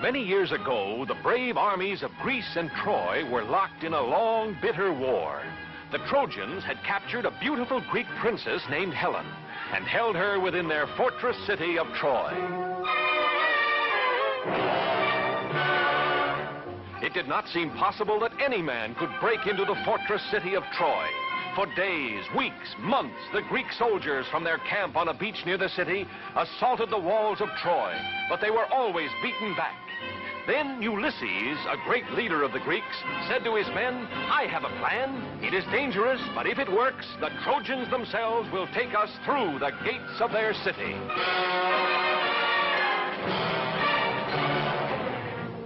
Many years ago, the brave armies of Greece and Troy were locked in a long, bitter war. The Trojans had captured a beautiful Greek princess named Helen and held her within their fortress city of Troy. It did not seem possible that any man could break into the fortress city of Troy. For days, weeks, months, the Greek soldiers from their camp on a beach near the city assaulted the walls of Troy, but they were always beaten back. Then Ulysses, a great leader of the Greeks, said to his men, "I have a plan. It is dangerous, but if it works, the Trojans themselves will take us through the gates of their city."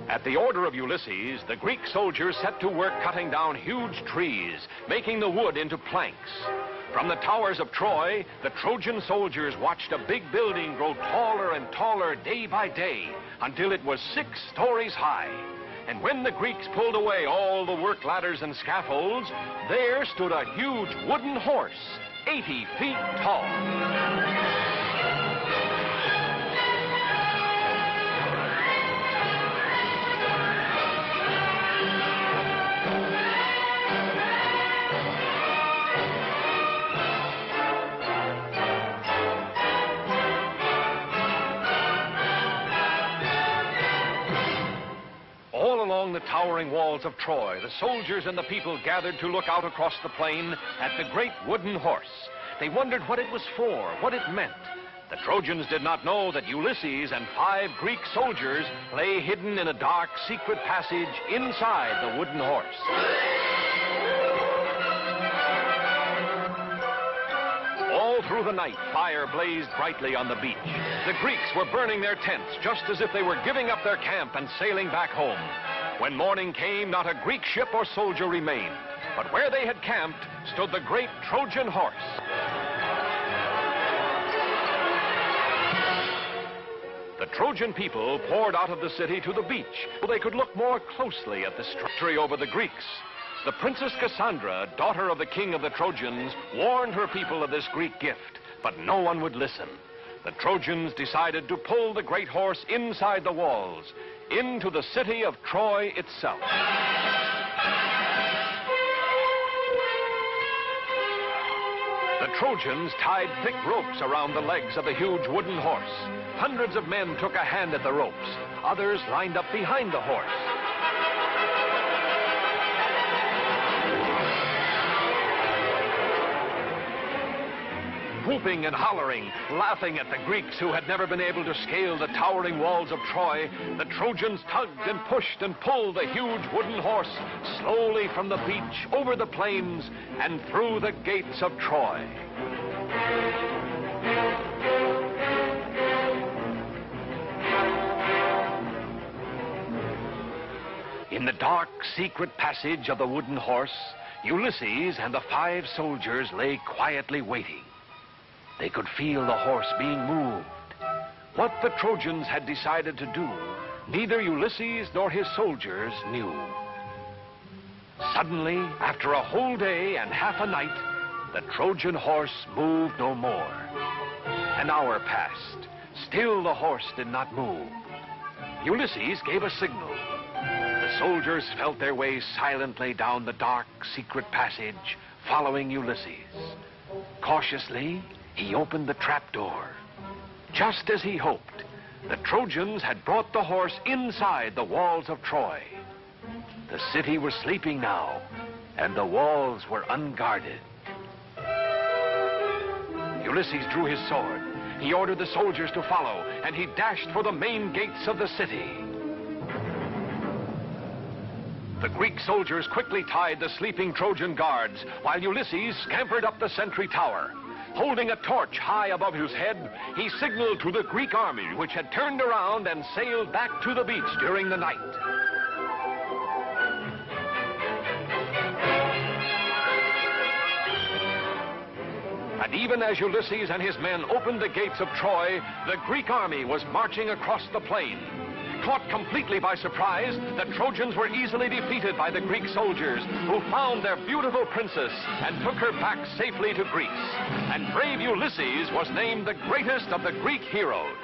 At the order of Ulysses, the Greek soldiers set to work cutting down huge trees, making the wood into planks. From the towers of Troy, the Trojan soldiers watched a big building grow taller and taller day by day until it was 6 stories high. And when the Greeks pulled away all the work ladders and scaffolds, there stood a huge wooden horse, 80 feet tall. All along the towering walls of Troy, the soldiers and the people gathered to look out across the plain at the great wooden horse. They wondered what it was for, what it meant. The Trojans did not know that Ulysses and 5 Greek soldiers lay hidden in a dark, secret passage inside the wooden horse. All through the night, fire blazed brightly on the beach. The Greeks were burning their tents just as if they were giving up their camp and sailing back home. When morning came, not a Greek ship or soldier remained, but where they had camped stood the great Trojan horse. The Trojan people poured out of the city to the beach so they could look more closely at the victory over the Greeks. The Princess Cassandra, daughter of the king of the Trojans, warned her people of this Greek gift, but no one would listen. The Trojans decided to pull the great horse inside the walls, into the city of Troy itself. The Trojans tied thick ropes around the legs of the huge wooden horse. Hundreds of men took a hand at the ropes. Others lined up behind the horse. Whooping and hollering, laughing at the Greeks who had never been able to scale the towering walls of Troy, the Trojans tugged and pushed and pulled the huge wooden horse slowly from the beach, over the plains, and through the gates of Troy. In the dark, secret passage of the wooden horse, Ulysses and the 5 soldiers lay quietly waiting. They could feel the horse being moved. What the Trojans had decided to do, neither Ulysses nor his soldiers knew. Suddenly, after a whole day and half a night, the Trojan horse moved no more. An hour passed. Still the horse did not move. Ulysses gave a signal. The soldiers felt their way silently down the dark, secret passage, following Ulysses. Cautiously, he opened the trapdoor. Just as he hoped, the Trojans had brought the horse inside the walls of Troy. The city was sleeping now, and the walls were unguarded. Ulysses drew his sword. He ordered the soldiers to follow, and he dashed for the main gates of the city. The Greek soldiers quickly tied the sleeping Trojan guards, while Ulysses scampered up the sentry tower. Holding a torch high above his head, he signaled to the Greek army, which had turned around and sailed back to the beach during the night. And even as Ulysses and his men opened the gates of Troy, the Greek army was marching across the plain. Caught completely by surprise, the Trojans were easily defeated by the Greek soldiers, who found their beautiful princess and took her back safely to Greece. And brave Ulysses was named the greatest of the Greek heroes.